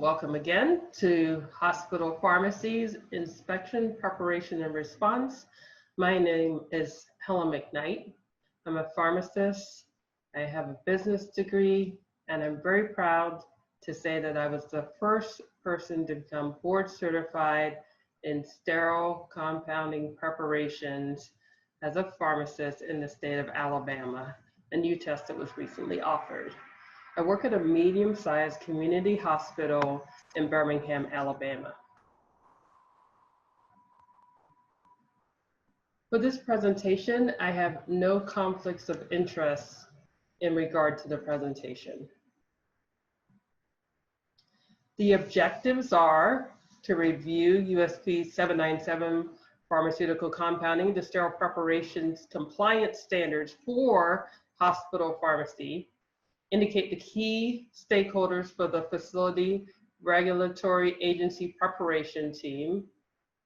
Welcome again to Hospital Pharmacies Inspection, Preparation, and Response. My name is Helen McKnight. I'm a pharmacist. I have a business degree, and I'm very proud to say that I was the first person to become board certified in sterile compounding preparations as a pharmacist in the state of Alabama. A new test that was recently offered. I work at a medium-sized community hospital in Birmingham, Alabama. For this presentation, I have no conflicts of interest in regard to the presentation. The objectives are to review USP 797 pharmaceutical compounding, the sterile preparations compliance standards for hospital pharmacy, indicate the key stakeholders for the facility regulatory agency preparation team,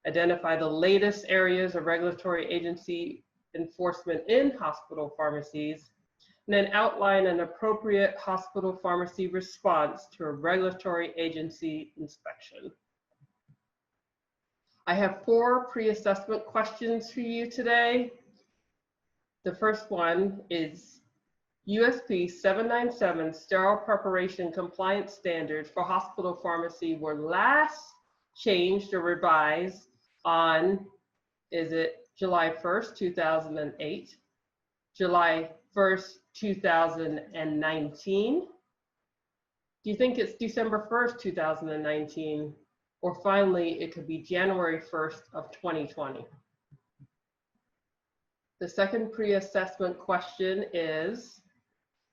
identify the latest areas of regulatory agency enforcement in hospital pharmacies, and then outline an appropriate hospital pharmacy response to a regulatory agency inspection. I have 4 pre-assessment questions for you today. The first one is USP 797 sterile preparation compliance standards for hospital pharmacy were last changed or revised on, is it July 1st, 2008, July 1st, 2019? Do you think it's December 1st, 2019? Or finally, it could be January 1st of 2020. The second pre-assessment question is,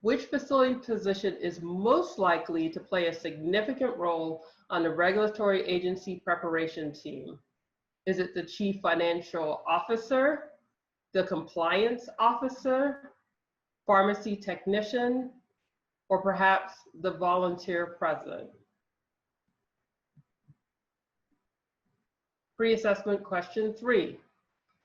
which facility position is most likely to play a significant role on the regulatory agency preparation team? Is it the chief financial officer, the compliance officer, pharmacy technician, or perhaps the volunteer president? Pre-assessment question 3.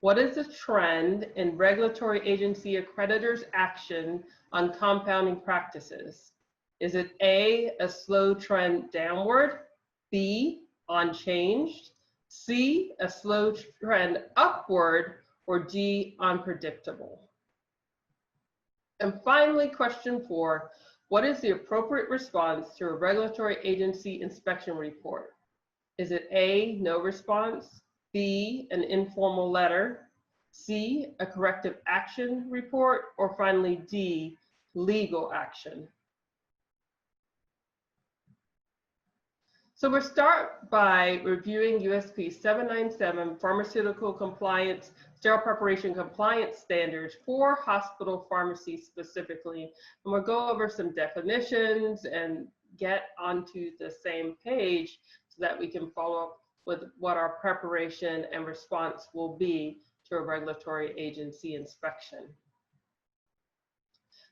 What is the trend in regulatory agency accreditors' action on compounding practices? Is it A, a slow trend downward, B, unchanged, C, a slow trend upward, or D, unpredictable? And finally, question 4, what is the appropriate response to a regulatory agency inspection report? Is it A, no response, B, an informal letter, C, a corrective action report, or finally D, legal action? So we'll start by reviewing USP 797 pharmaceutical compliance, sterile preparation compliance standards for hospital pharmacy specifically. And we'll go over some definitions and get onto the same page so that we can follow up with what our preparation and response will be to a regulatory agency inspection.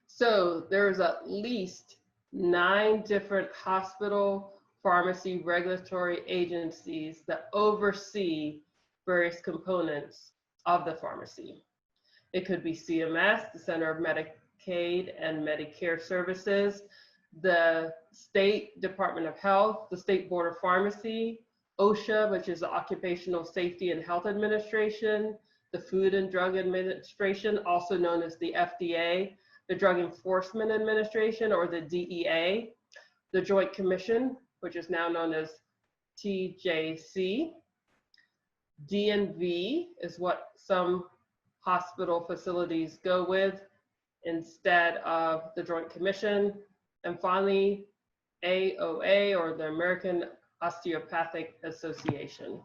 So there's at least 9 different hospital pharmacy regulatory agencies that oversee various components of the pharmacy. It could be CMS, the Center of Medicaid and Medicare Services, the State Department of Health, the State Board of Pharmacy, OSHA, which is the Occupational Safety and Health Administration, the Food and Drug Administration, also known as the FDA, the Drug Enforcement Administration, or the DEA, the Joint Commission, which is now known as TJC. DNV is what some hospital facilities go with instead of the Joint Commission. And finally, AOA, or the American Osteopathic Association.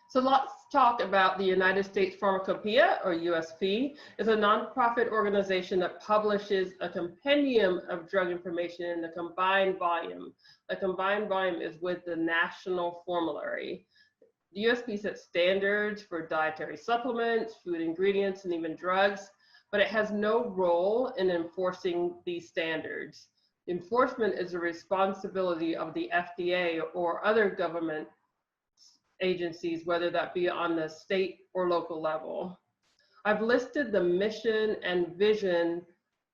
So let's talk about the United States Pharmacopeia, or USP. It's a nonprofit organization that publishes a compendium of drug information in the combined volume. The combined volume is with the National Formulary. The USP sets standards for dietary supplements, food ingredients, and even drugs, but it has no role in enforcing these standards. Enforcement is a responsibility of the FDA or other government agencies, whether that be on the state or local level. I've listed the mission and vision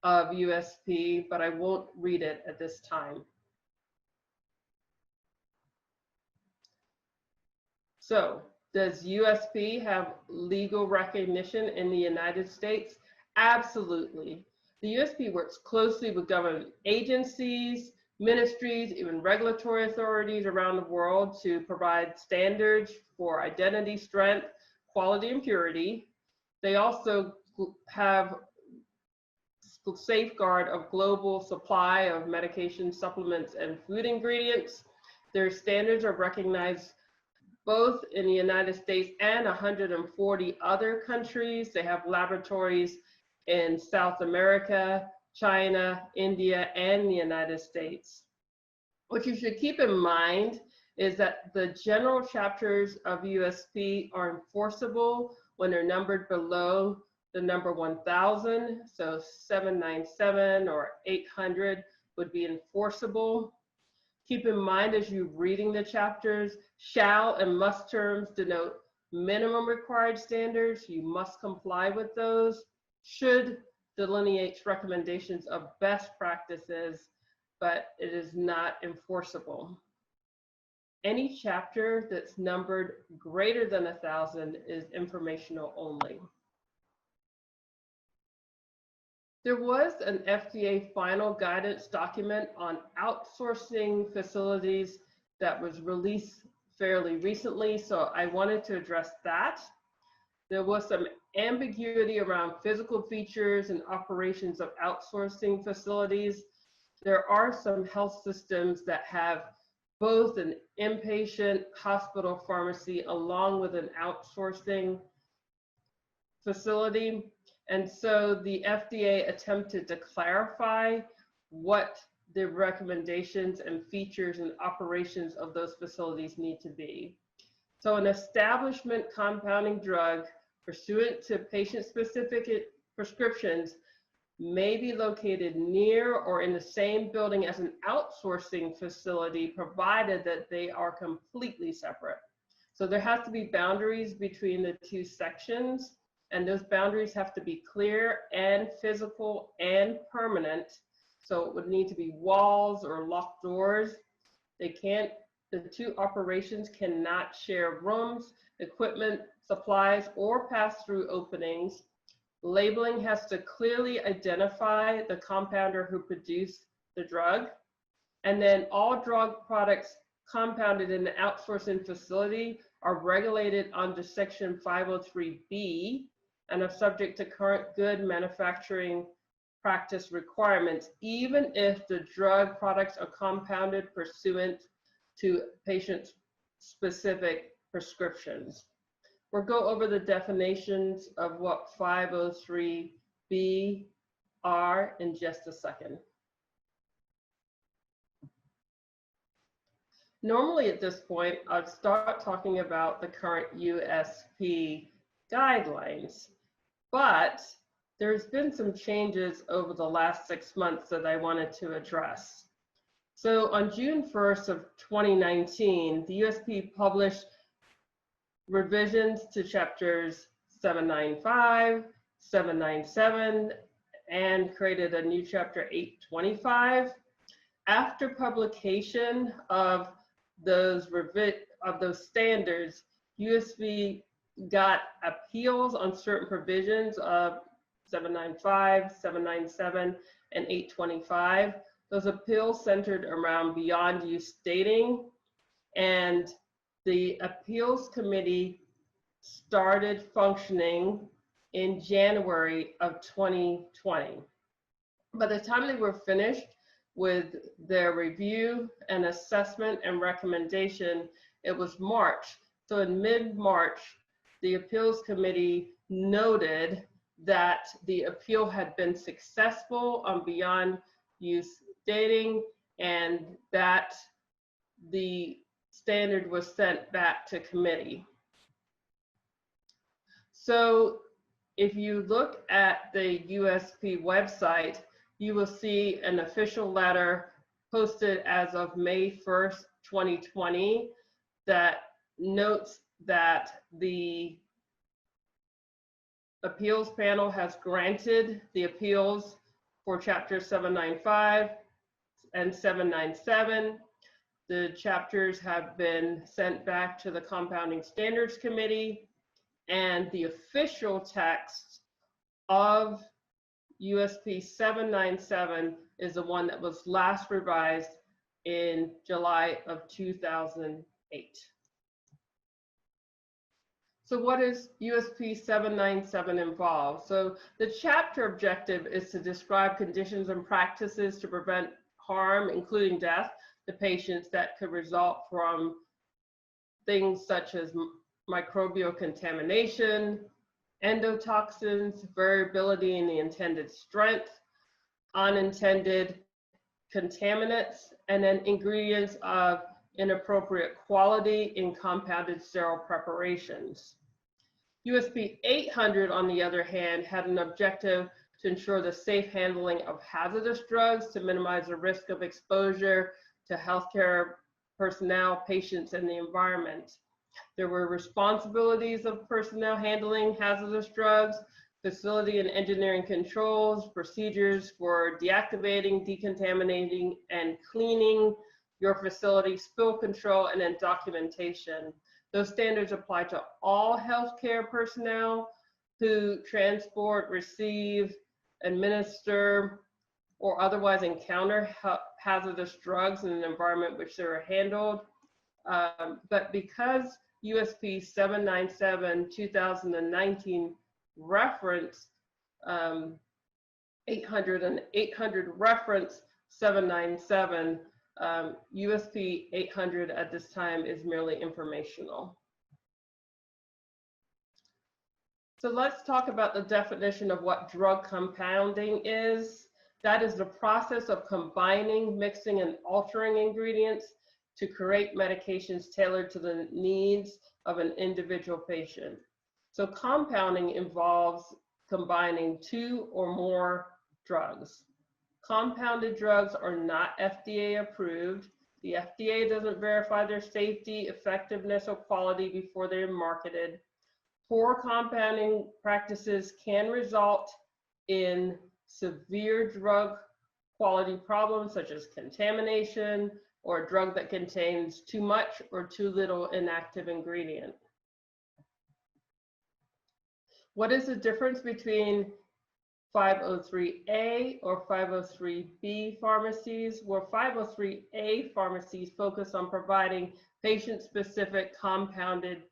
of USP, but I won't read it at this time. So, does USP have legal recognition in the United States? Absolutely. The USP works closely with government agencies, ministries, even regulatory authorities around the world to provide standards for identity, strength, quality, and purity. They also have safeguard of global supply of medication, supplements, and food ingredients. Their standards are recognized both in the United States and 140 other countries. They have laboratories in South America, China, India, and the United States. What you should keep in mind is that the general chapters of USP are enforceable when they're numbered below the number 1000, so 797 or 800 would be enforceable. Keep in mind as you're reading the chapters, shall and must terms denote minimum required standards. You must comply with those. Should delineates recommendations of best practices, but it is not enforceable. Any chapter that's numbered greater than 1000 is informational only. There was an FDA final guidance document on outsourcing facilities that was released fairly recently, so I wanted to address that. There was some ambiguity around physical features and operations of outsourcing facilities. There are some health systems that have both an inpatient hospital pharmacy along with an outsourcing facility. And so the FDA attempted to clarify what the recommendations and features and operations of those facilities need to be. So an establishment compounding drug pursuant to patient-specific prescriptions may be located near or in the same building as an outsourcing facility, provided that they are completely separate. So there has to be boundaries between the two sections, and those boundaries have to be clear and physical and permanent. So it would need to be walls or locked doors. The two operations cannot share rooms, equipment, supplies, or pass-through openings. Labeling has to clearly identify the compounder who produced the drug. And then all drug products compounded in the outsourcing facility are regulated under Section 503B and are subject to current good manufacturing practice requirements, even if the drug products are compounded pursuant to patient-specific prescriptions. We'll go over the definitions of what 503B are in just a second. Normally at this point, I'd start talking about the current USP guidelines, but there's been some changes over the last 6 months that I wanted to address. So on June 1st of 2019, the USP published revisions to chapters 795, 797, and created a new chapter 825. After publication of those standards, USP got appeals on certain provisions of 795, 797, and 825. Those appeals centered around beyond use dating, and the appeals committee started functioning in January of 2020. By the time they were finished with their review and assessment and recommendation, it was March. So in mid-March, the appeals committee noted that the appeal had been successful on beyond use dating and that the standard was sent back to committee. So if you look at the USP website, you will see an official letter posted as of May 1st, 2020 that notes that the appeals panel has granted the appeals for chapter 795 and 797. The chapters have been sent back to the Compounding Standards Committee, and the official text of USP 797 is the one that was last revised in July of 2008. So what does USP 797 involve? So the chapter objective is to describe conditions and practices to prevent harm, including death, to patients that could result from things such as microbial contamination, endotoxins, variability in the intended strength, unintended contaminants, and then ingredients of inappropriate quality in compounded sterile preparations. USP 800, on the other hand, had an objective to ensure the safe handling of hazardous drugs to minimize the risk of exposure to healthcare personnel, patients, and the environment. There were responsibilities of personnel handling hazardous drugs, facility and engineering controls, procedures for deactivating, decontaminating, and cleaning your facility, spill control, and then documentation. Those standards apply to all healthcare personnel who transport, receive, administer, or otherwise encounter hazardous drugs in an environment which they are handled. But because USP 797 2019 reference 800 and 800 reference 797, USP 800 at this time is merely informational. So let's talk about the definition of what drug compounding is. That is the process of combining, mixing, and altering ingredients to create medications tailored to the needs of an individual patient. So compounding involves combining two or more drugs. Compounded drugs are not FDA approved. The FDA doesn't verify their safety, effectiveness, or quality before they're marketed. Poor compounding practices can result in severe drug quality problems such as contamination or a drug that contains too much or too little inactive ingredient. What is the difference between 503A or 503B pharmacies? Well, 503A pharmacies focus on providing patient-specific compounded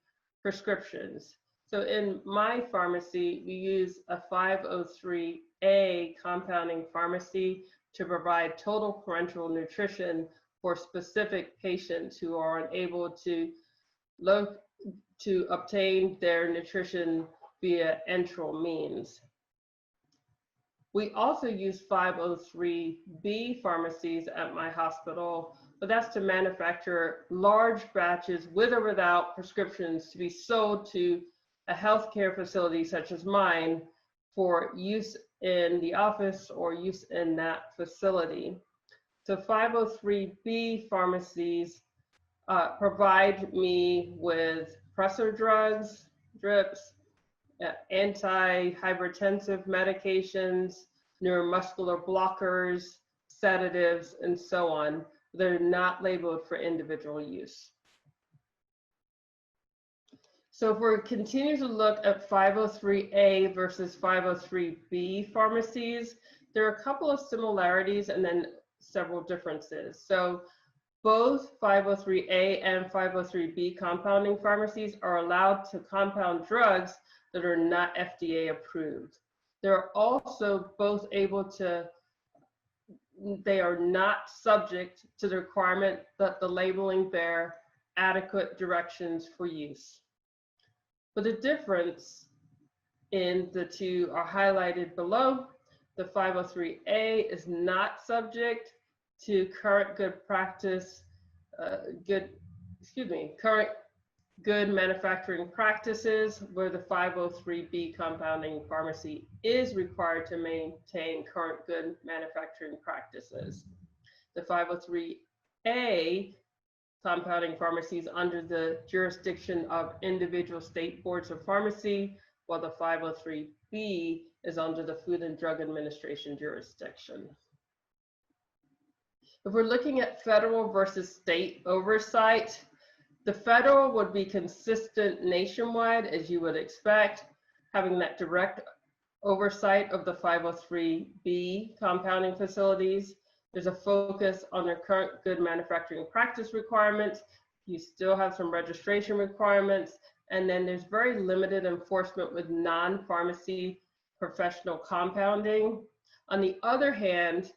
prescriptions. So in my pharmacy, we use a 503A compounding pharmacy to provide total parenteral nutrition for specific patients who are unable to obtain their nutrition via enteral means. We also use 503B pharmacies at my hospital, but that's to manufacture large batches with or without prescriptions to be sold to a healthcare facility such as mine for use in the office or use in that facility. So 503B pharmacies provide me with pressor drugs, drips, antihypertensive medications, neuromuscular blockers, sedatives, and so on. They're not labeled for individual use. So if we continue to look at 503A versus 503B pharmacies, there are a couple of similarities and then several differences. So both 503A and 503B compounding pharmacies are allowed to compound drugs that are not FDA approved. They're also both able to, they are not subject to the requirement that the labeling bear adequate directions for use. But the difference in the two are highlighted below. The 503A is not subject to current good practice, current good manufacturing practices, where the 503B compounding pharmacy is required to maintain current good manufacturing practices. The 503A compounding pharmacies under the jurisdiction of individual state boards of pharmacy, while the 503B is under the Food and Drug Administration jurisdiction. If we're looking at federal versus state oversight, the federal would be consistent nationwide, as you would expect, having that direct oversight of the 503B compounding facilities. There's a focus on their current good manufacturing practice requirements. You still have some registration requirements, and then there's very limited enforcement with non-pharmacy professional compounding. On the other hand,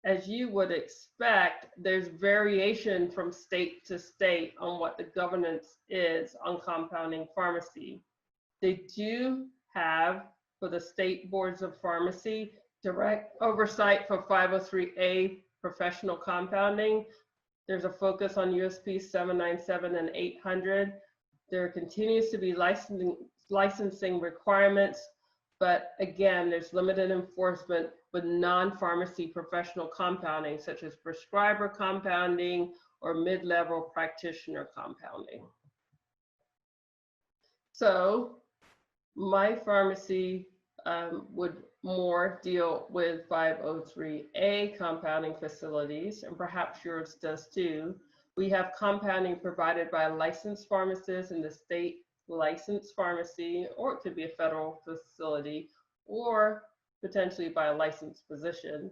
as you would expect, there's variation from state to state on what the governance is on compounding pharmacy. They do have, for the state boards of pharmacy, direct oversight for 503A professional compounding. There's a focus on USP 797 and 800. There continues to be licensing requirements, but again, there's limited enforcement with non-pharmacy professional compounding, such as prescriber compounding or mid-level practitioner compounding. So my pharmacy would more deal with 503A compounding facilities, and perhaps yours does too. We have compounding provided by a licensed pharmacist in the state licensed pharmacy, or it could be a federal facility, or potentially by a licensed physician.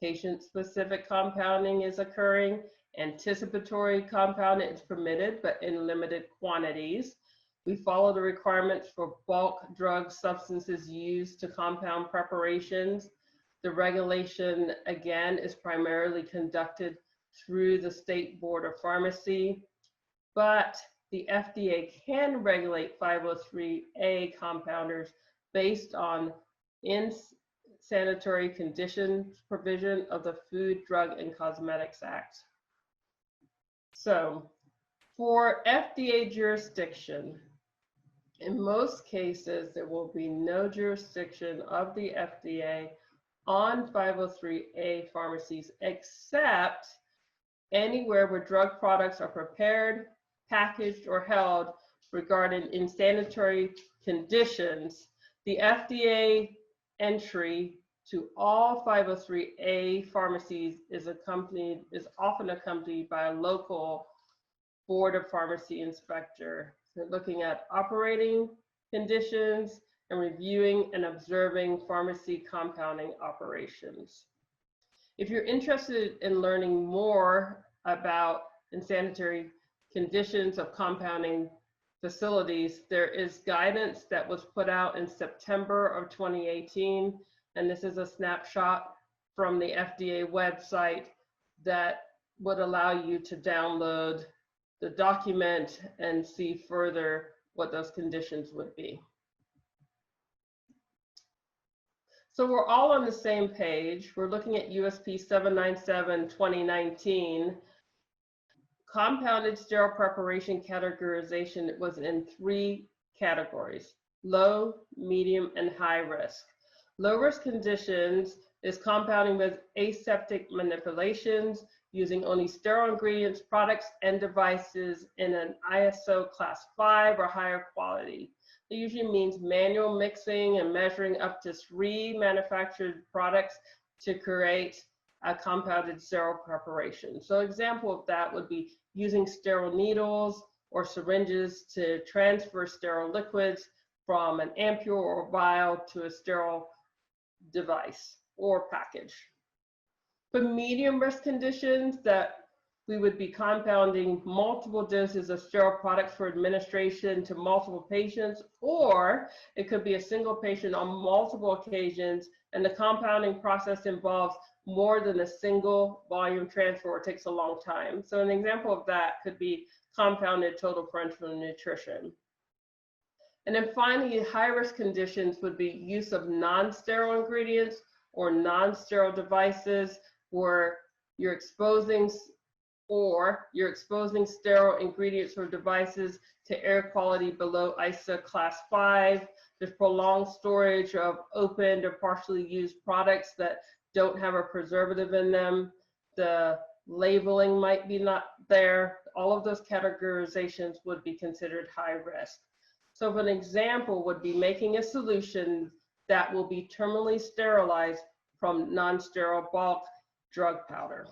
Patient-specific compounding is occurring. Anticipatory compounding is permitted, but in limited quantities. We follow the requirements for bulk drug substances used to compound preparations. The regulation, again, is primarily conducted through the State Board of Pharmacy, but the FDA can regulate 503A compounders based on sanitary conditions provision of the Food, Drug, and Cosmetics Act. So for FDA jurisdiction, in most cases, there will be no jurisdiction of the FDA on 503A pharmacies except anywhere where drug products are prepared, packaged, or held regarding in sanitary conditions. The FDA entry to all 503A pharmacies is often accompanied by a local Board of Pharmacy inspector. They're looking at operating conditions and reviewing and observing pharmacy compounding operations. If you're interested in learning more about sanitary conditions of compounding facilities, there is guidance that was put out in September of 2018, and this is a snapshot from the FDA website that would allow you to download the document and see further what those conditions would be. So we're all on the same page. We're looking at USP 797 2019. Compounded sterile preparation categorization was in 3 categories: low, medium, and high risk. Low risk conditions is compounding with aseptic manipulations using only sterile ingredients, products, and devices in an ISO class 5 or higher quality. It usually means manual mixing and measuring up to 3 manufactured products to create a compounded sterile preparation. So an example of that would be using sterile needles or syringes to transfer sterile liquids from an ampule or vial to a sterile device or package. For medium risk conditions, that we would be compounding multiple doses of sterile products for administration to multiple patients, or it could be a single patient on multiple occasions, and the compounding process involves more than a single volume transfer or takes a long time. So an example of that could be compounded total parenteral nutrition. And then finally, high-risk conditions would be use of non-sterile ingredients or non-sterile devices where you're exposing sterile ingredients or devices to air quality below ISO class 5. There's prolonged storage of opened or partially used products that don't have a preservative in them. The labeling might be not there. All of those categorizations would be considered high risk. So an example would be making a solution that will be terminally sterilized from non-sterile bulk drug powder.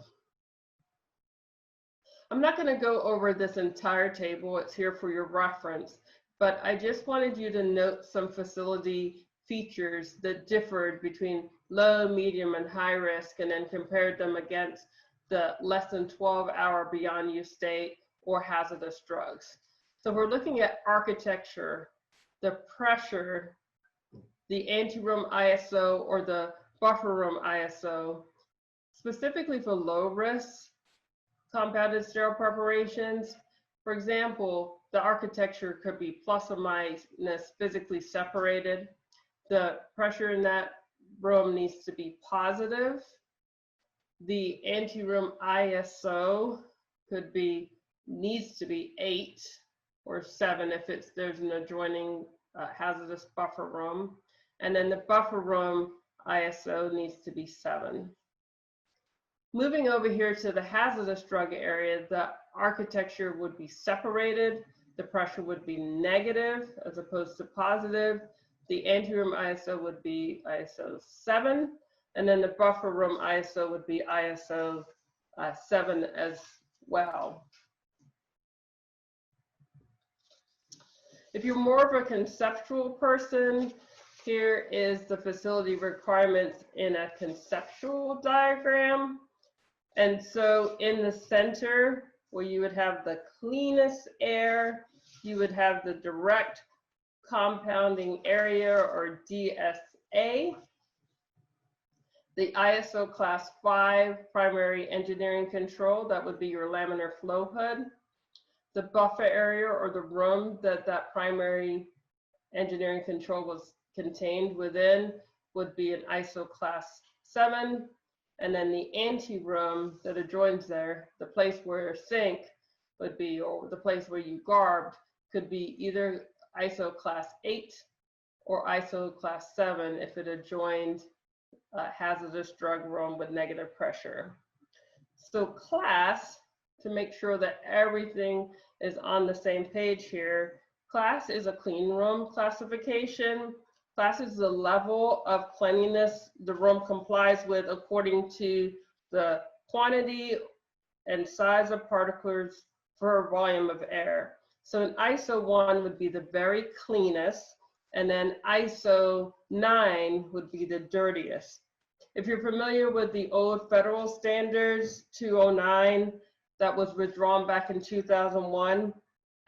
I'm not going to go over this entire table. It's here for your reference, but I just wanted you to note some facility features that differed between low, medium, and high risk, and then compared them against the less than 12-hour beyond use state or hazardous drugs. So we're looking at architecture, the pressure, the anteroom ISO or the buffer room ISO, specifically for low risk compounded sterile preparations. For example, the architecture could be plus or minus physically separated. The pressure in that room needs to be positive. The anteroom ISO needs to be 8 or 7 if there's an adjoining hazardous buffer room. And then the buffer room ISO needs to be 7. Moving over here to the hazardous drug area, the architecture would be separated. The pressure would be negative as opposed to positive. The anteroom ISO would be ISO 7. And then the buffer room ISO would be ISO 7 as well. If you're more of a conceptual person, here is the facility requirements in a conceptual diagram. And so in the center, where you would have the cleanest air, you would have the direct compounding area, or DSA. The ISO class 5 primary engineering control, that would be your laminar flow hood. The buffer area, or the room that primary engineering control was contained within, would be an ISO class 7. And then the anteroom that adjoins there, the place where your sink would be, or the place where you garbed, could be either ISO class 8 or ISO class 7 if it adjoined a hazardous drug room with negative pressure. So class, to make sure that everything is on the same page here, class is a clean room classification. Class is the level of cleanliness the room complies with according to the quantity and size of particles per volume of air. So an ISO 1 would be the very cleanest, and then ISO 9 would be the dirtiest. If you're familiar with the old federal standards 209 that was withdrawn back in 2001,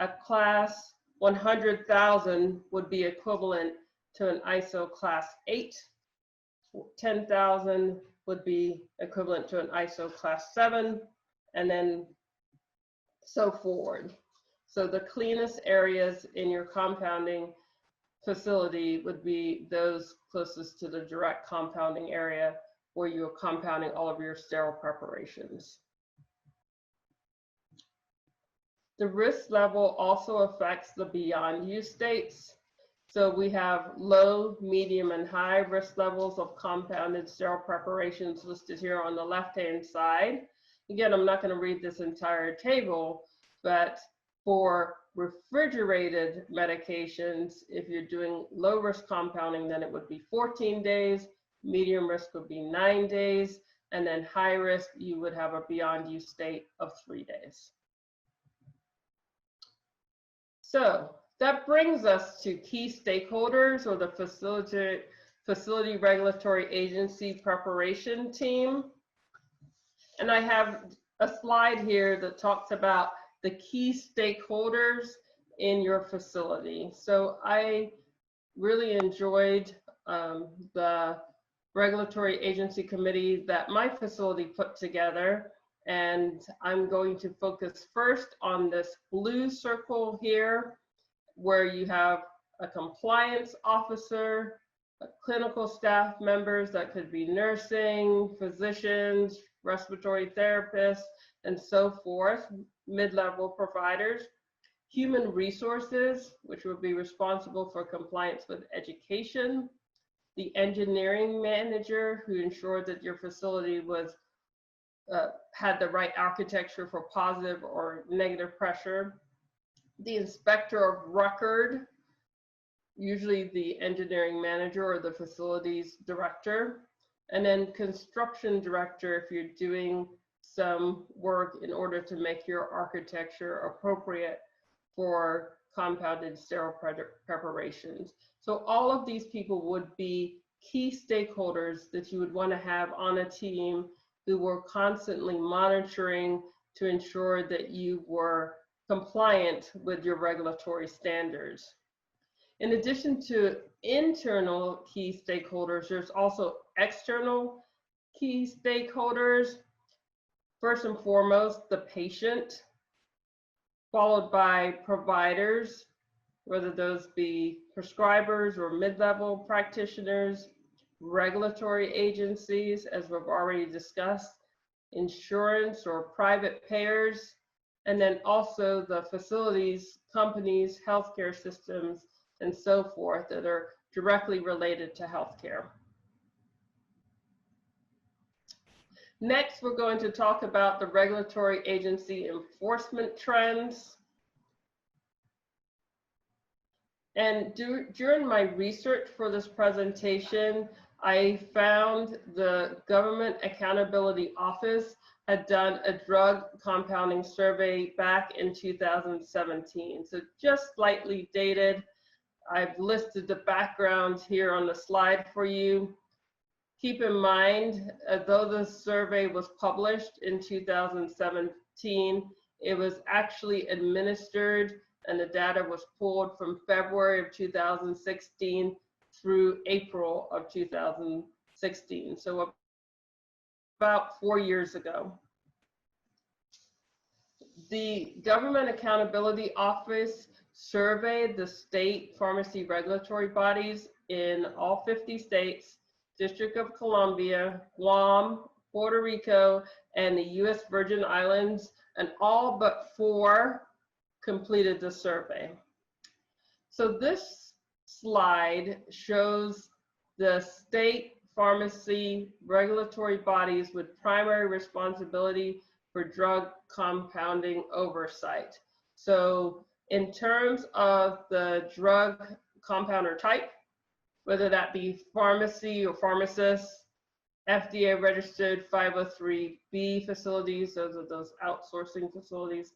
a class 100,000 would be equivalent to an ISO class 8. 10,000 would be equivalent to an ISO class 7, and then so forward. So the cleanest areas in your compounding facility would be those closest to the direct compounding area where you're compounding all of your sterile preparations. The risk level also affects the beyond use states. So we have low, medium, and high risk levels of compounded sterile preparations listed here on the left-hand side. Again, I'm not going to read this entire table, but for refrigerated medications, if you're doing low risk compounding, then it would be 14 days, medium risk would be 9 days, and then high risk, you would have a beyond use state of 3 days. So that brings us to key stakeholders, or the facility regulatory agency preparation team. And I have a slide here that talks about the key stakeholders in your facility. So I really enjoyed the regulatory agency committee that my facility put together. And I'm going to focus first on this blue circle here, where you have a compliance officer, clinical staff members, that could be nursing, physicians, respiratory therapists, and so forth, mid-level providers, human resources, which would be responsible for compliance with education, the engineering manager, who ensured that your facility was had the right architecture for positive or negative pressure, the inspector of record, usually the engineering manager or the facilities director, And then construction director, if you're doing some work in order to make your architecture appropriate for compounded sterile preparations. So all of these people would be key stakeholders that you would want to have on a team who were constantly monitoring to ensure that you were compliant with your regulatory standards. In addition to internal key stakeholders, there's also external key stakeholders. First and foremost, the patient, followed by providers, whether those be prescribers or mid-level practitioners, regulatory agencies, as we've already discussed, insurance or private payers, and then also the facilities, companies, healthcare systems, and so forth that are directly related to healthcare. Next, we're going to talk about the regulatory agency enforcement trends. And during my research for this presentation, I found the Government Accountability Office had done a drug compounding survey back in 2017. So just slightly dated. I've listed the background here on the slide for you. Keep in mind, though the survey was published in 2017, it was actually administered and the data was pulled from February of 2016 through April of 2016. So about 4 years ago. The Government Accountability Office surveyed the state pharmacy regulatory bodies in all 50 states, District of Columbia, Guam, Puerto Rico, and the U.S. Virgin Islands, and all but 4 completed the survey. So this slide shows the state pharmacy regulatory bodies with primary responsibility for drug compounding oversight. So in terms of the drug compounder type, whether that be pharmacy or pharmacist, FDA registered 503B facilities, those are those outsourcing facilities,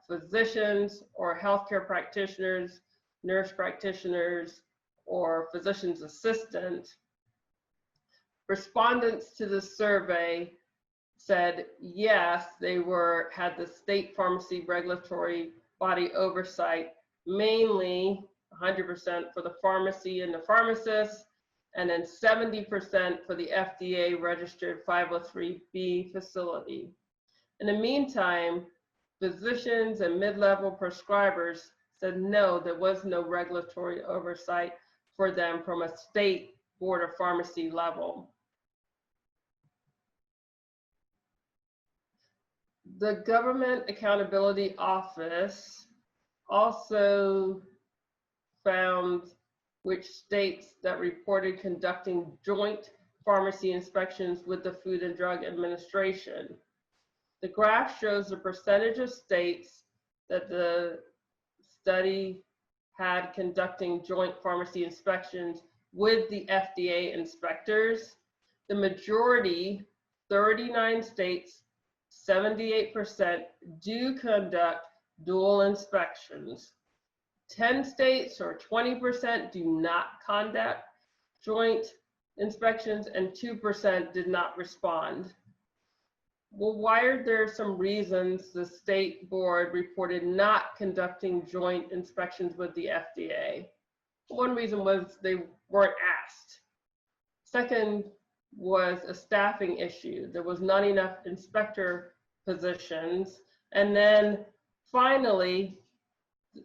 physicians or healthcare practitioners, nurse practitioners, or physician's assistant. Respondents to the survey said yes, they had the state pharmacy regulatory body oversight, mainly 100% for the pharmacy and the pharmacist, and then 70% for the FDA registered 503B facility. In the meantime, physicians and mid-level prescribers said no, there was no regulatory oversight for them from a state board of pharmacy level. The Government Accountability Office also found which states that reported conducting joint pharmacy inspections with the Food and Drug Administration. The graph shows the percentage of states that the study had conducting joint pharmacy inspections with the FDA inspectors. The majority, 39 states, 78% do conduct dual inspections. 10 states or 20% do not conduct joint inspections, and 2% did not respond. Well, why are there some reasons the state board reported not conducting joint inspections with the FDA? One reason was they weren't asked. Second was a staffing issue. There was not enough inspector positions. And then finally,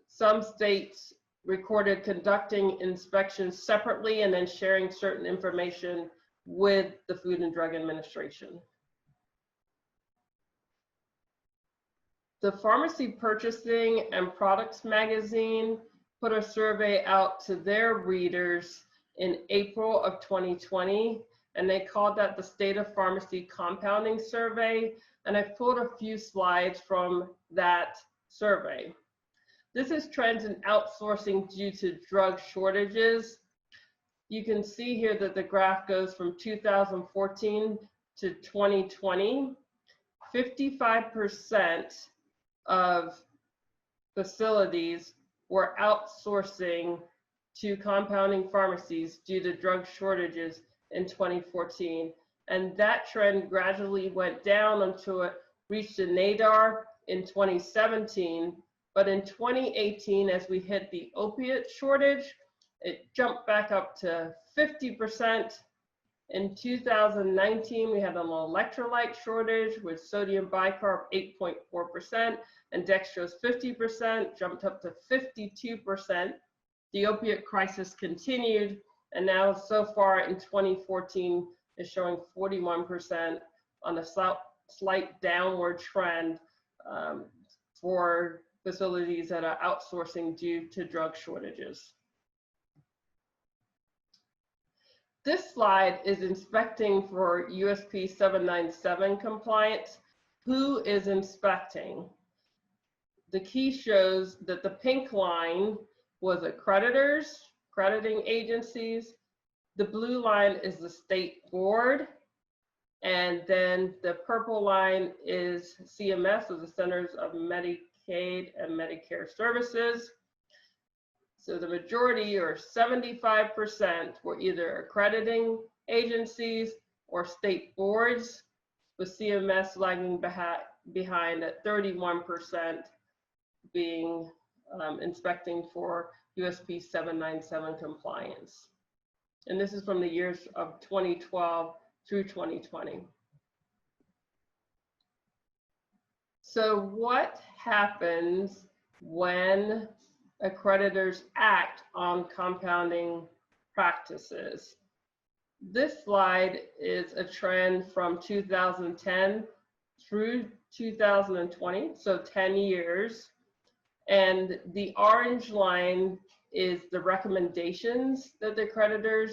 some states recorded conducting inspections separately and then sharing certain information with the Food and Drug Administration. The Pharmacy Purchasing and Products magazine put a survey out to their readers in April of 2020, and they called that the State of Pharmacy Compounding Survey. And I pulled a few slides from that survey. This is trends in outsourcing due to drug shortages. You can see here that the graph goes from 2014 to 2020. 55% of facilities were outsourcing to compounding pharmacies due to drug shortages in 2014. And that trend gradually went down until it reached a nadir in 2017. But in 2018, as we hit the opiate shortage, it jumped back up to 50%. In 2019, we had an electrolyte shortage with sodium bicarb 8.4% and dextrose 50%, jumped up to 52%. The opiate crisis continued, and now so far in 2014 is showing 41% on a slight downward trend for facilities that are outsourcing due to drug shortages. This slide is inspecting for USP 797 compliance. Who is inspecting? The key shows that the pink line was accreditors, crediting agencies. The blue line is the state board. And then the purple line is CMS, or the Centers of Medicaid and Medicare Services. So the majority, or 75%, were either accrediting agencies or state boards, with CMS lagging behind at 31% being inspecting for USP 797 compliance. And this is from the years of 2012 through 2020. So what happens when accreditors act on compounding practices? This slide is a trend from 2010 through 2020, so 10 years. And the orange line is the recommendations that the accreditors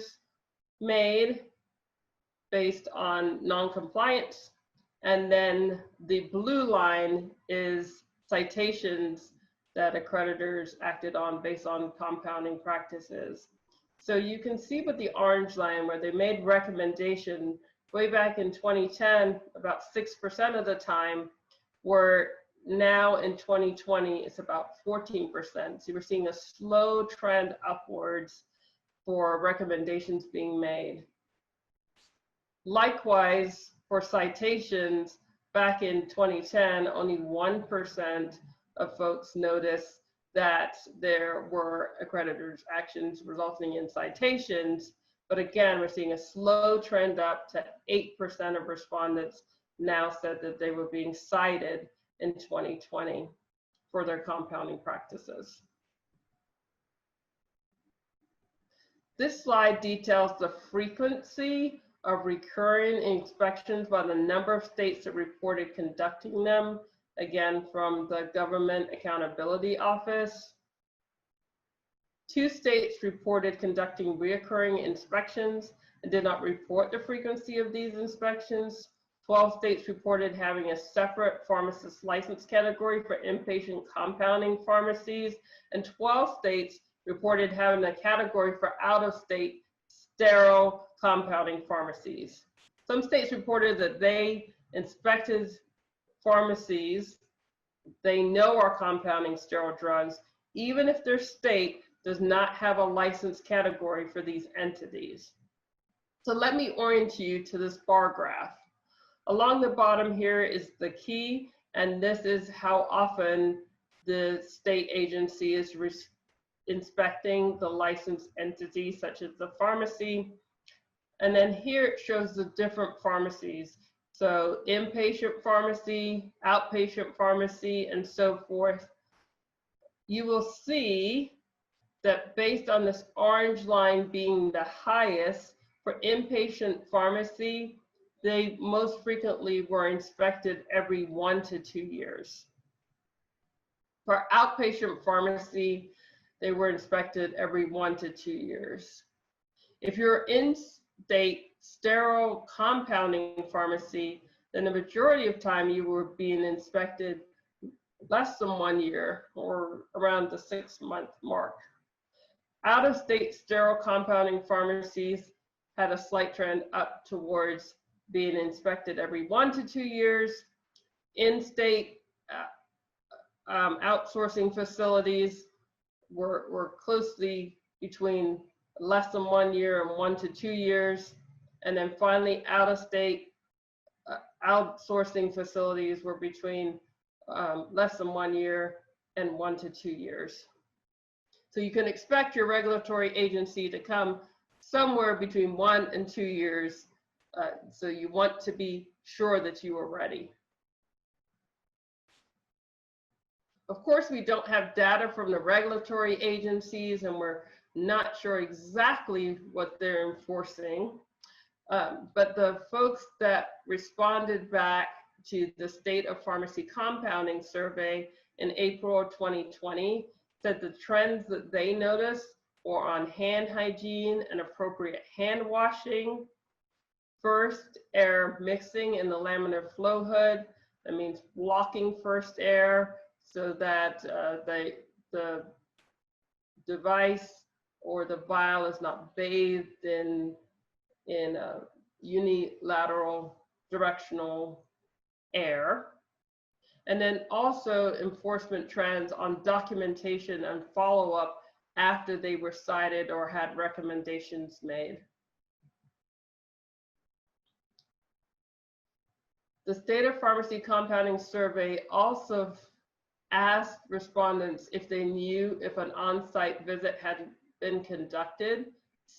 made based on non-compliance. And then the blue line is citations that accreditors acted on based on compounding practices. So you can see with the orange line where they made recommendation way back in 2010, about 6% of the time, were now in 2020, it's about 14%. So we're seeing a slow trend upwards for recommendations being made. Likewise, for citations, back in 2010, only 1% of folks noticed that there were accreditors' actions resulting in citations. But again, we're seeing a slow trend up to 8% of respondents now said that they were being cited in 2020 for their compounding practices. This slide details the frequency of recurring inspections by the number of states that reported conducting them, again from the Government Accountability Office. 2 states reported conducting reoccurring inspections and did not report the frequency of these inspections. 12 states reported having a separate pharmacist license category for inpatient compounding pharmacies, and 12 states reported having a category for out-of-state sterile compounding pharmacies. Some states reported that they inspected pharmacies they know are compounding sterile drugs, even if their state does not have a license category for these entities. So let me orient you to this bar graph. Along the bottom here is the key, and this is how often the state agency is inspecting the licensed entity, such as the pharmacy. And then here it shows the different pharmacies. So inpatient pharmacy, outpatient pharmacy, and so forth. You will see that based on this orange line being the highest, for inpatient pharmacy, they most frequently were inspected every 1 to 2 years. For outpatient pharmacy, they were inspected every 1 to 2 years. If you're in-state sterile compounding pharmacy, then the majority of time you were being inspected less than 1 year, or around the 6-month mark. Out-of-state sterile compounding pharmacies had a slight trend up towards being inspected every 1 to 2 years. In-state outsourcing facilities were closely between less than 1 year and 1 to 2 years. And then finally, out-of-state outsourcing facilities were between less than 1 year and 1 to 2 years. So you can expect your regulatory agency to come somewhere between 1 and 2 years. So you want to be sure that you are ready. Of course, we don't have data from the regulatory agencies, and we're not sure exactly what they're enforcing. But the folks that responded back to the State of Pharmacy Compounding Survey in April of 2020 said the trends that they noticed were on hand hygiene and appropriate hand washing, first air mixing in the laminar flow hood. That means blocking first air so that the device or the vial is not bathed in unilateral directional air. And then also enforcement trends on documentation and follow-up after they were cited or had recommendations made. The State of Pharmacy Compounding Survey also asked respondents if they knew if an on-site visit had been conducted.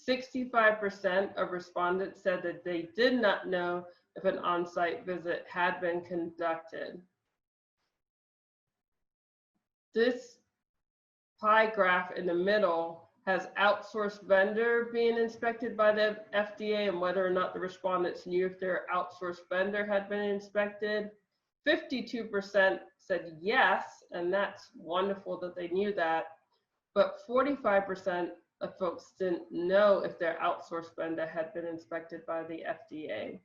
65% of respondents said that they did not know if an on-site visit had been conducted. This pie graph in the middle has outsourced vendor being inspected by the FDA and whether or not the respondents knew if their outsourced vendor had been inspected. 52% said yes, and that's wonderful that they knew that, but 45% of folks didn't know if their outsourced vendor had been inspected by the FDA.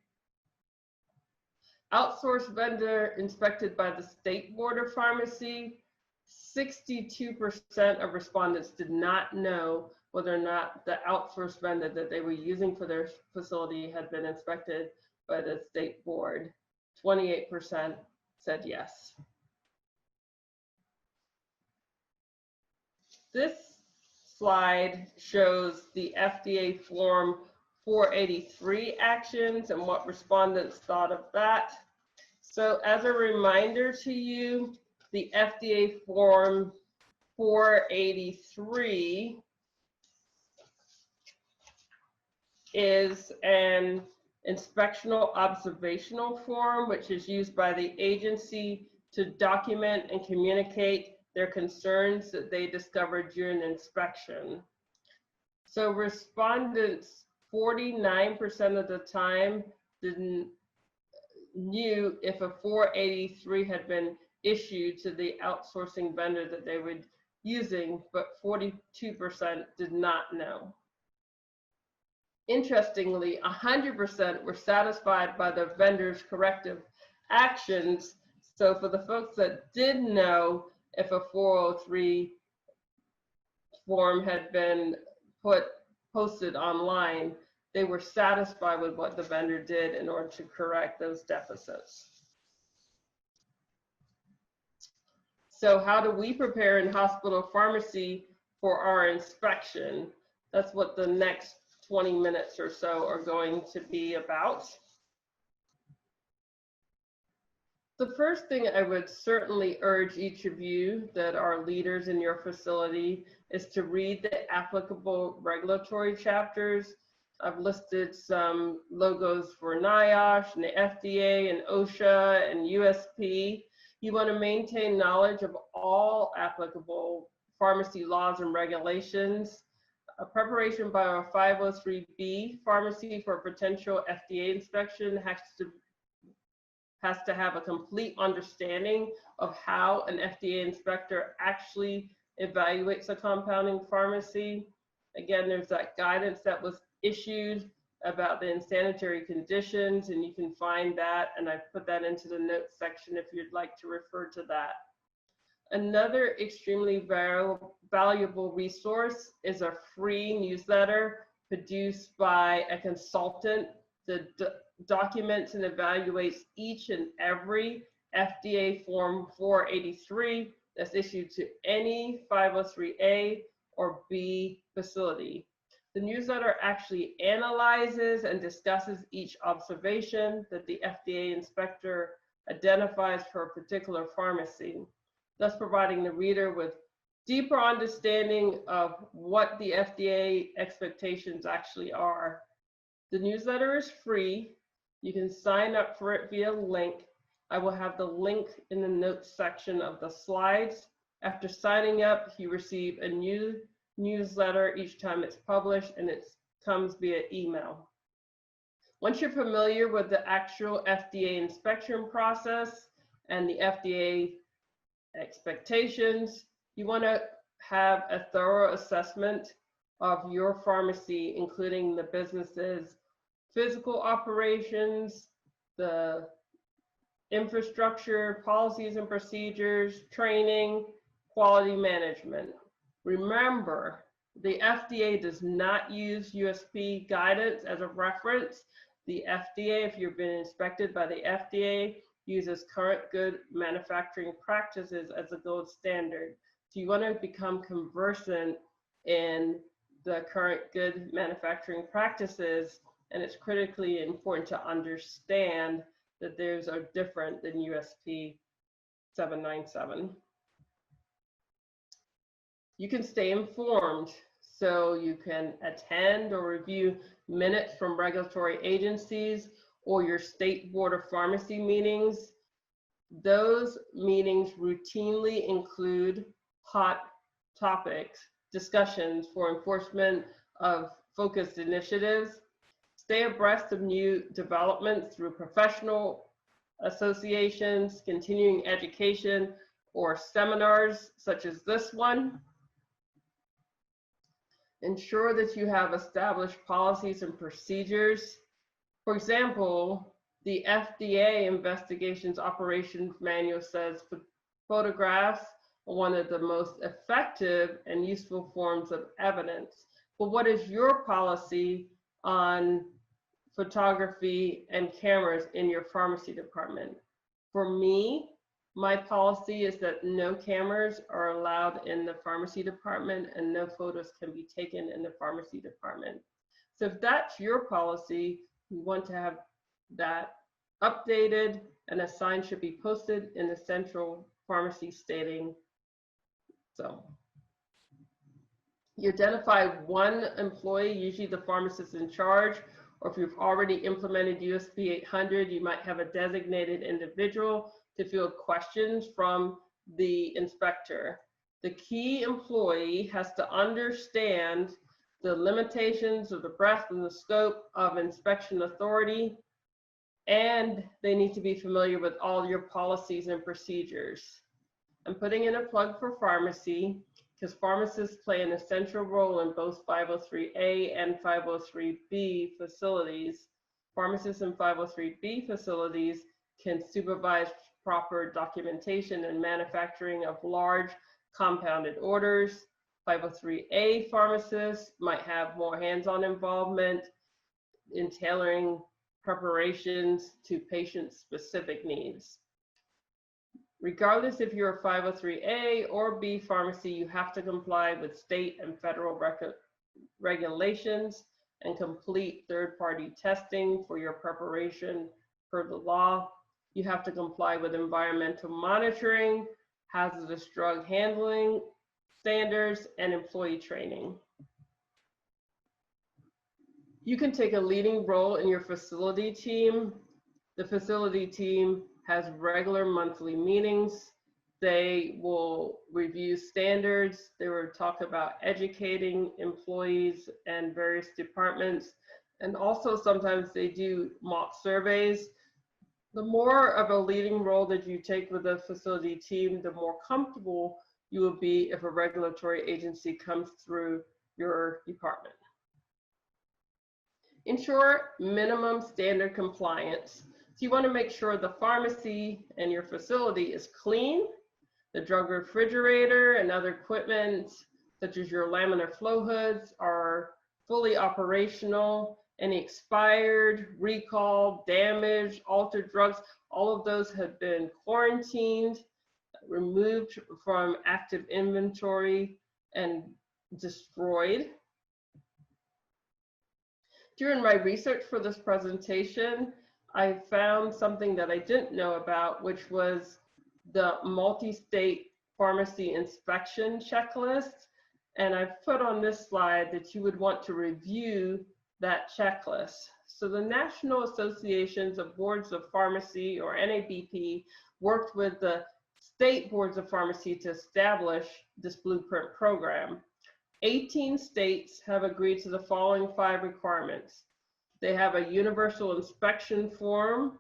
Outsourced vendor inspected by the State Board of Pharmacy, 62% of respondents did not know whether or not the outsourced vendor that they were using for their facility had been inspected by the State Board. 28% said yes. This slide shows the FDA Form 483 actions and what respondents thought of that. So as a reminder to you, the FDA Form 483 is an inspectional observational form, which is used by the agency to document and communicate their concerns that they discovered during the inspection. So respondents 49% of the time knew if a 483 had been issued to the outsourcing vendor that they were using, but 42% did not know. Interestingly, 100% were satisfied by the vendor's corrective actions. So for the folks that did know if a 403 form had been posted online, they were satisfied with what the vendor did in order to correct those deficits. So how do we prepare in hospital pharmacy for our inspection? That's what the next 20 minutes or so are going to be about. The first thing I would certainly urge each of you that are leaders in your facility is to read the applicable regulatory chapters. I've listed some logos for NIOSH and the FDA and OSHA and USP. You want to maintain knowledge of all applicable pharmacy laws and regulations. A preparation by a 503B pharmacy for potential FDA inspection has to have a complete understanding of how an FDA inspector actually evaluates a compounding pharmacy. Again, there's that guidance that was issued about the insanitary conditions, and you can find that, and I put that into the notes section if you'd like to refer to that. Another extremely valuable resource is a free newsletter produced by a consultant that documents and evaluates each and every FDA Form 483 that's issued to any 503A or B facility. The newsletter actually analyzes and discusses each observation that the FDA inspector identifies for a particular pharmacy, thus providing the reader with deeper understanding of what the FDA expectations actually are. The newsletter is free. You can sign up for it via link. I will have the link in the notes section of the slides. After signing up, you receive a new newsletter each time it's published, and it comes via email. Once you're familiar with the actual FDA inspection process and the FDA expectations, you want to have a thorough assessment of your pharmacy, including the business's physical operations, the infrastructure, policies and procedures, training, quality management. Remember, the FDA does not use USP guidance as a reference. The FDA, if you've been inspected by the FDA, uses current good manufacturing practices as a gold standard. So you want to become conversant in the current good manufacturing practices, and it's critically important to understand that those are different than USP 797. You can stay informed, so you can attend or review minutes from regulatory agencies or your state board of pharmacy meetings. Those meetings routinely include hot topics, discussions for enforcement of focused initiatives. Stay abreast of new developments through professional associations, continuing education, or seminars such as this one. Ensure that you have established policies and procedures. For example, the FDA Investigations Operations Manual says photographs are one of the most effective and useful forms of evidence. But what is your policy on photography and cameras in your pharmacy department? For me, my policy is that no cameras are allowed in the pharmacy department and no photos can be taken in the pharmacy department. So if that's your policy, you want to have that updated, and a sign should be posted in the central pharmacy stating so. You identify one employee, usually the pharmacist in charge, or if you've already implemented USP 800, you might have a designated individual to field questions from the inspector. The key employee has to understand the limitations of the breadth and the scope of inspection authority, and they need to be familiar with all your policies and procedures. I'm putting in a plug for pharmacy because pharmacists play an essential role in both 503A and 503B facilities. Pharmacists in 503B facilities can supervise proper documentation and manufacturing of large compounded orders. 503A pharmacists might have more hands-on involvement in tailoring preparations to patient-specific needs. Regardless if you're a 503A or B pharmacy, you have to comply with state and federal regulations and complete third-party testing for your preparation per the law. You have to comply with environmental monitoring, hazardous drug handling standards, and employee training. You can take a leading role in your facility team. The facility team has regular monthly meetings. They will review standards. They will talk about educating employees and various departments. And also sometimes they do mock surveys. The more of a leading role that you take with the facility team, the more comfortable you will be if a regulatory agency comes through your department. Ensure minimum standard compliance. So you want to make sure the pharmacy and your facility is clean, The drug refrigerator and other equipment, such as your laminar flow hoods, are fully operational. Any expired, recalled, damaged, altered drugs, all of those have been quarantined, removed from active inventory, and destroyed. During my research for this presentation, I found something that I didn't know about, which was the multi-state pharmacy inspection checklist. And I've put on this slide that you would want to review that checklist. So the National Associations of Boards of Pharmacy, or NABP, worked with the state boards of pharmacy to establish this blueprint program. 18 states have agreed to the following 5 requirements. They have a universal inspection form.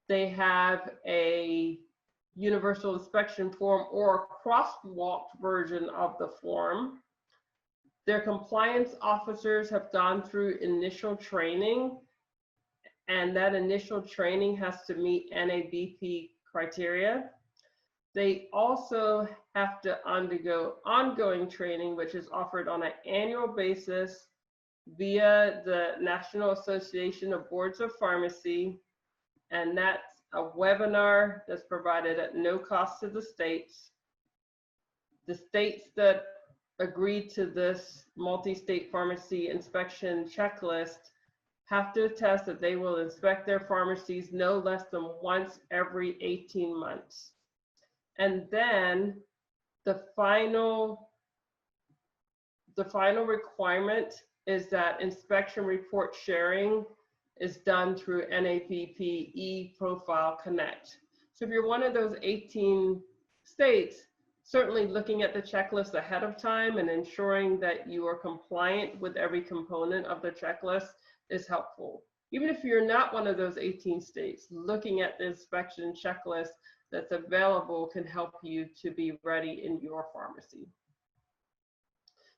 They have a universal inspection form or a crosswalked version of the form. Their compliance officers have gone through initial training, and that initial training has to meet NABP criteria. They also have to undergo ongoing training, which is offered on an annual basis via the National Association of Boards of Pharmacy, and that's a webinar that's provided at no cost to the states. The states that agreed to this multi-state pharmacy inspection checklist have to attest that they will inspect their pharmacies no less than once every 18 months. And then the final requirement is that inspection report sharing is done through NABP eProfile Connect. So if you're one of those 18 states, certainly looking at the checklist ahead of time and ensuring that you are compliant with every component of the checklist is helpful. Even if you're not one of those 18 states, looking at the inspection checklist that's available can help you to be ready in your pharmacy.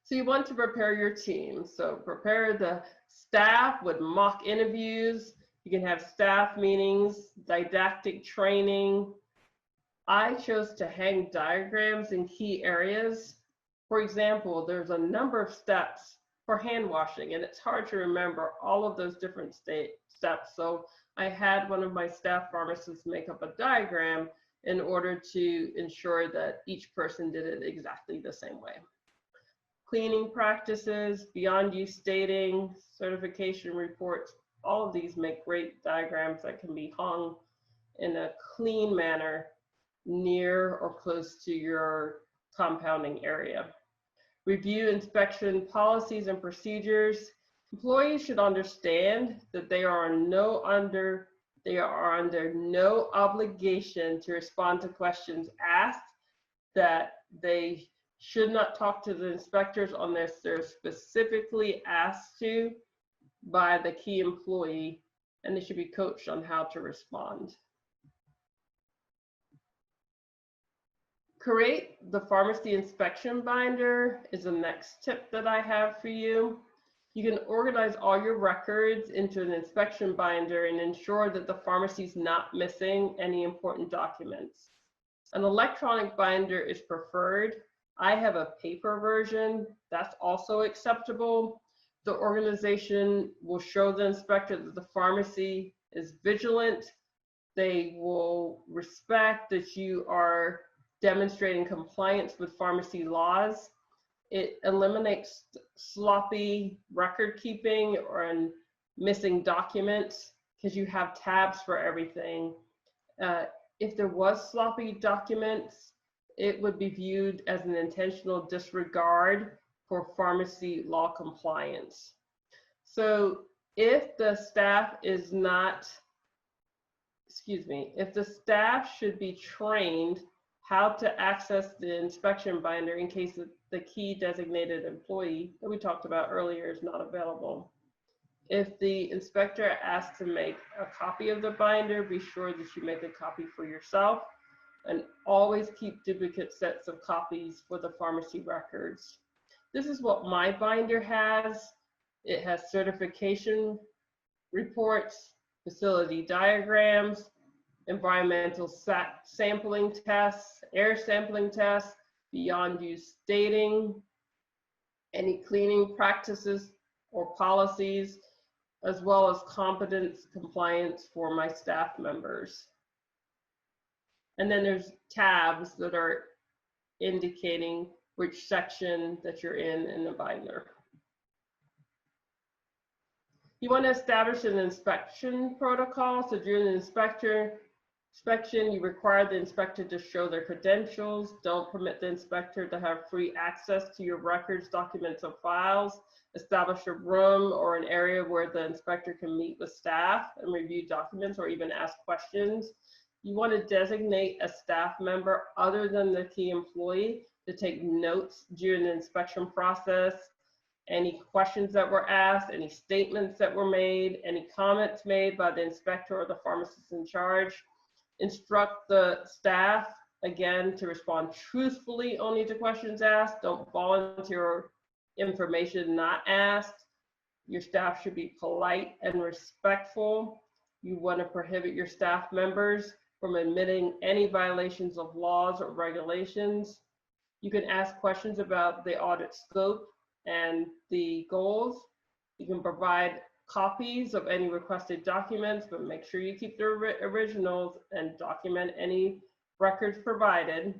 So you want to prepare your team. So prepare the staff with mock interviews. You can have staff meetings, didactic training. I chose to hang diagrams in key areas. For example, there's a number of steps for hand washing, and it's hard to remember all of those different steps. So I had one of my staff pharmacists make up a diagram in order to ensure that each person did it exactly the same way. Cleaning practices, beyond use stating, certification reports, all of these make great diagrams that can be hung in a clean manner near or close to your compounding area. Review inspection policies and procedures. Employees should understand that they are under no obligation to respond to questions asked, that they should not talk to the inspectors unless they're specifically asked to by the key employee, and they should be coached on how to respond. Create the pharmacy inspection binder is the next tip that I have for you. You can organize all your records into an inspection binder and ensure that the pharmacy is not missing any important documents. An electronic binder is preferred. I have a paper version that's also acceptable. The organization will show the inspector that the pharmacy is vigilant. They will respect that you are demonstrating compliance with pharmacy laws. It eliminates sloppy record keeping or missing documents because you have tabs for everything. If there was sloppy documents, it would be viewed as an intentional disregard for pharmacy law compliance. So if the staff is not, if the staff should be trained how to access the inspection binder in case the key designated employee that we talked about earlier is not available. If the inspector asks to make a copy of the binder, be sure that you make a copy for yourself, and always keep duplicate sets of copies for the pharmacy records. This is what my binder has. It has certification reports, facility diagrams, environmental sampling tests, air sampling tests, beyond use dating, any cleaning practices or policies, as well as competence compliance for my staff members. And then there's tabs that are indicating which section that you're in the binder. You want to establish an inspection protocol. So during the inspection, you require the inspector to show their credentials. Don't permit the inspector to have free access to your records, documents, and files. Establish a room or an area where the inspector can meet with staff and review documents or even ask questions. You want to designate a staff member other than the key employee to take notes during the inspection process. Any questions that were asked, any statements that were made, any comments made by the inspector or the pharmacist in charge. Instruct the staff, again, to respond truthfully only to questions asked. Don't volunteer information not asked. Your staff should be polite and respectful. You want to prohibit your staff members from admitting any violations of laws or regulations. You can ask questions about the audit scope and the goals. You can provide copies of any requested documents, but make sure you keep the originals and document any records provided.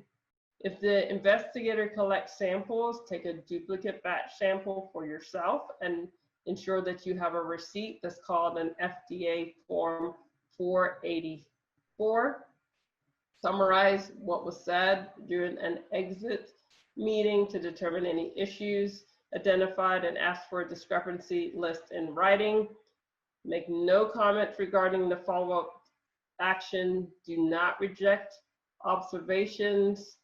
If the investigator collects samples, take a duplicate batch sample for yourself and ensure that you have a receipt that's called an FDA Form 484. Summarize what was said during an exit meeting to determine any issues identified and ask for a discrepancy list in writing. Make no comments regarding the follow-up action. Do not reject observations.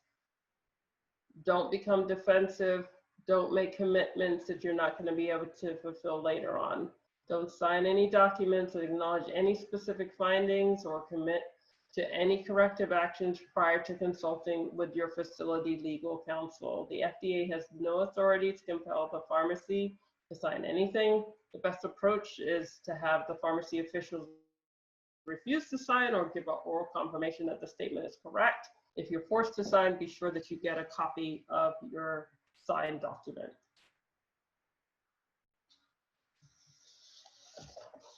Don't become defensive. Don't make commitments that you're not going to be able to fulfill later on. Don't sign any documents or acknowledge any specific findings or commit to any corrective actions prior to consulting with your facility legal counsel. The FDA has no authority to compel the pharmacy to sign anything. The best approach is to have the pharmacy officials refuse to sign or give an oral confirmation that the statement is correct. If you're forced to sign, be sure that you get a copy of your signed document.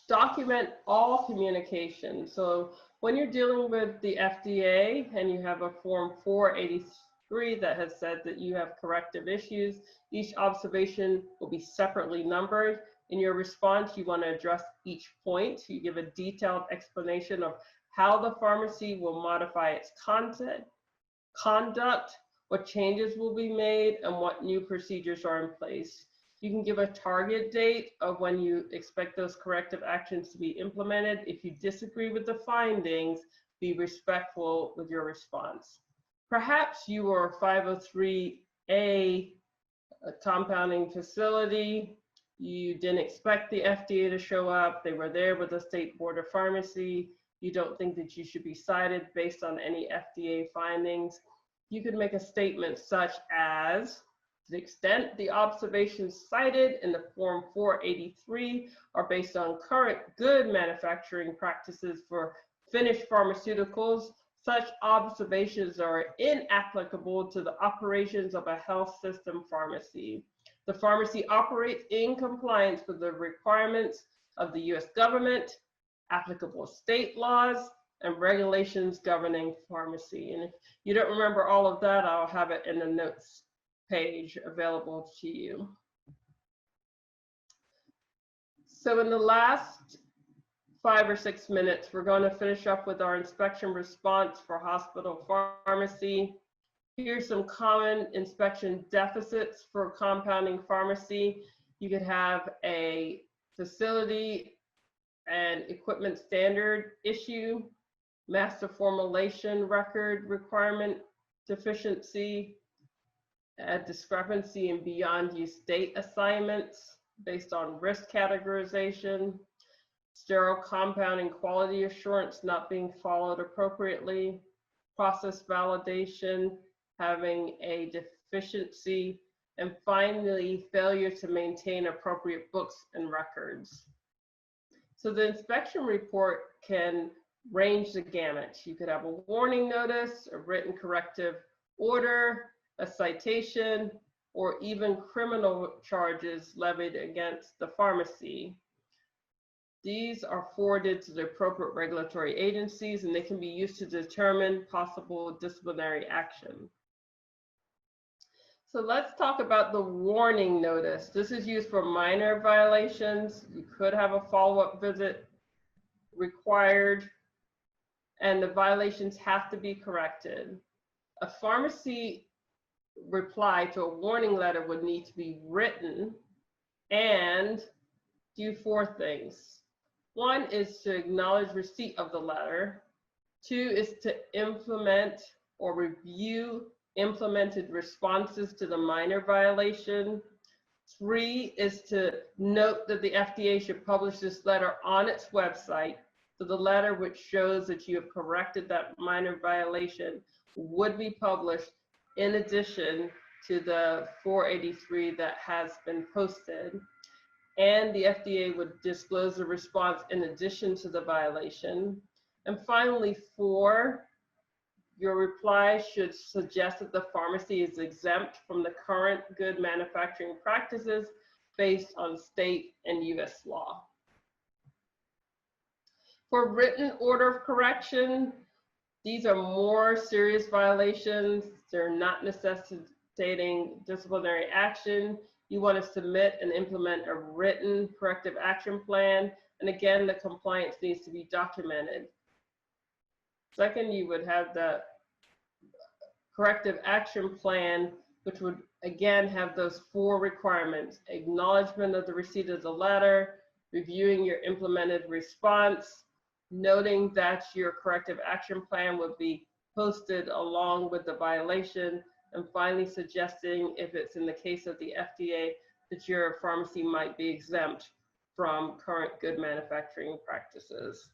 Document all communication. So when you're dealing with the FDA and you have a Form 483 that has said that you have corrective issues, each observation will be separately numbered. In your response, you want to address each point. You give a detailed explanation of how the pharmacy will modify its conduct, what changes will be made, and what new procedures are in place. You can give a target date of when you expect those corrective actions to be implemented. If you disagree with the findings, be respectful with your response. Perhaps you are a 503A a compounding facility. You didn't expect the FDA to show up. They were there with the State Board of Pharmacy. You don't think that you should be cited based on any FDA findings. You could make a statement such as, to the extent the observations cited in the Form 483 are based on current good manufacturing practices for finished pharmaceuticals, such observations are inapplicable to the operations of a health system pharmacy. The pharmacy operates in compliance with the requirements of the U.S. government, applicable state laws, and regulations governing pharmacy. And if you don't remember all of that, I'll have it in the notes page available to you. So in the last 5 or 6 minutes, we're going to finish up with our inspection response for hospital pharmacy. Here's some common inspection deficits for compounding pharmacy. You could have a facility and equipment standard issue, master formulation record requirement deficiency, a discrepancy in beyond use date assignments based on risk categorization, sterile compounding quality assurance not being followed appropriately, process validation having a deficiency, and finally, failure to maintain appropriate books and records. So the inspection report can range the gamut. You could have a warning notice, a written corrective order, a citation, or even criminal charges levied against the pharmacy. These are forwarded to the appropriate regulatory agencies, and they can be used to determine possible disciplinary action. So let's talk about the warning notice. This is used for minor violations. You could have a follow-up visit required, and the violations have to be corrected. A pharmacy reply to a warning letter would need to be written and do 4 things. 1 is to acknowledge receipt of the letter. 2 is to implement or review implemented responses to the minor violation. 3 is to note that the FDA should publish this letter on its website. So the letter which shows that you have corrected that minor violation would be published in addition to the 483 that has been posted. And the FDA would disclose the response in addition to the violation. And finally, 4, your reply should suggest that the pharmacy is exempt from the current good manufacturing practices based on state and US law. For written order of correction, these are more serious violations. They're not necessitating disciplinary action. You want to submit and implement a written corrective action plan. And again, the compliance needs to be documented. Second, you would have the corrective action plan, which would again have those 4 requirements: acknowledgement of the receipt of the letter, reviewing your implemented response, noting that your corrective action plan would be posted along with the violation, and finally suggesting, if it's in the case of the FDA, that your pharmacy might be exempt from current good manufacturing practices.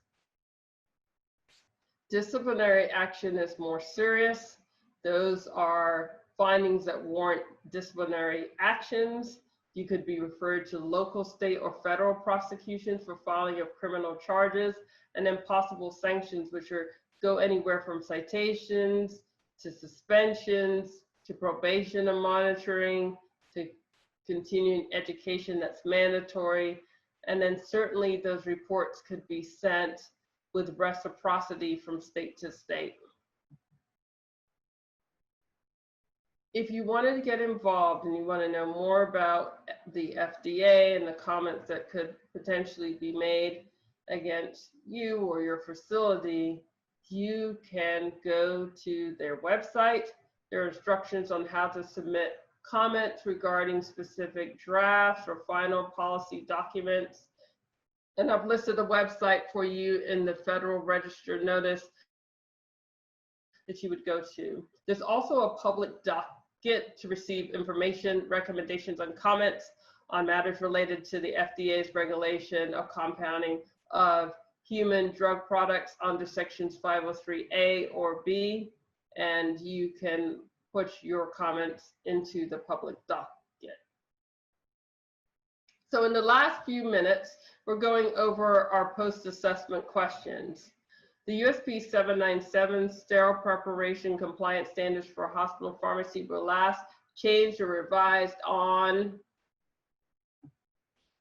Disciplinary action is more serious. Those are findings that warrant disciplinary actions. You could be referred to local, state, or federal prosecutions for filing of criminal charges, and then possible sanctions, which go anywhere from citations to suspensions to probation and monitoring to continuing education that's mandatory. And then certainly those reports could be sent with reciprocity from state to state. If you wanted to get involved and you want to know more about the FDA and the comments that could potentially be made against you or your facility, you can go to their website. There are instructions on how to submit comments regarding specific drafts or final policy documents. And I've listed the website for you in the Federal Register notice that you would go to. There's also a public docket to receive information, recommendations, and comments on matters related to the FDA's regulation of compounding of human drug products under sections 503A or B, and you can put your comments into the public docket. So in the last few minutes, we're going over our post-assessment questions. The USP 797 sterile preparation compliance standards for hospital pharmacy were last changed or revised on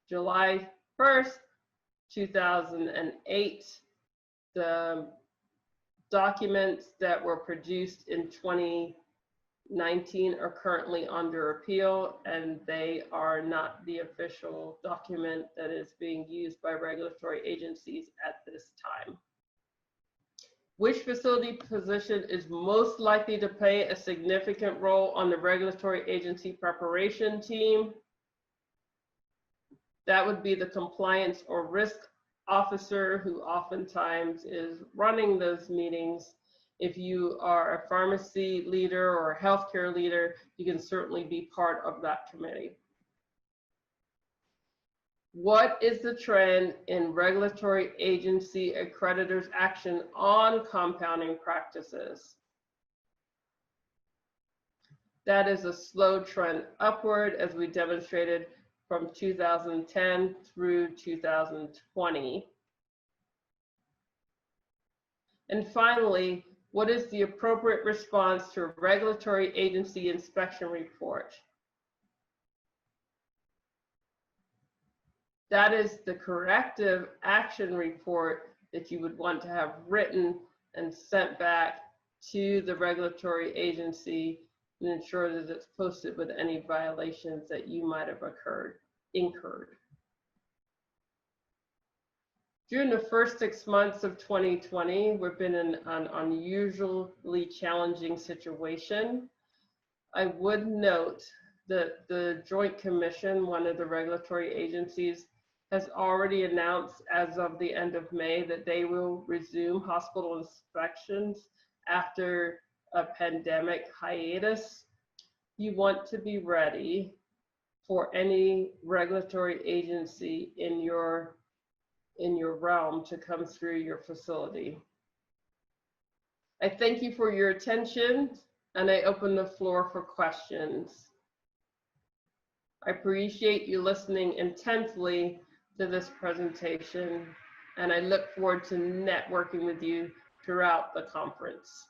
July 1st, 2008. The documents that were produced in 2019 are currently under appeal, and they are not the official document that is being used by regulatory agencies at this time. Which facility position is most likely to play a significant role on the regulatory agency preparation team? That would be the compliance or risk officer, who oftentimes is running those meetings. If you are a pharmacy leader or a healthcare leader, you can certainly be part of that committee. What is the trend in regulatory agency accreditors' action on compounding practices? That is a slow trend upward, as we demonstrated from 2010 through 2020. And finally, what is the appropriate response to a regulatory agency inspection report? That is the corrective action report that you would want to have written and sent back to the regulatory agency and ensure that it's posted with any violations that you might have incurred. During the first 6 months of 2020, we've been in an unusually challenging situation. I would note that the Joint Commission, one of the regulatory agencies, has already announced as of the end of May that they will resume hospital inspections after a pandemic hiatus. You want to be ready for any regulatory agency in your realm to come through your facility. I thank you for your attention, and I open the floor for questions. I appreciate you listening intently to this presentation, and I look forward to networking with you throughout the conference.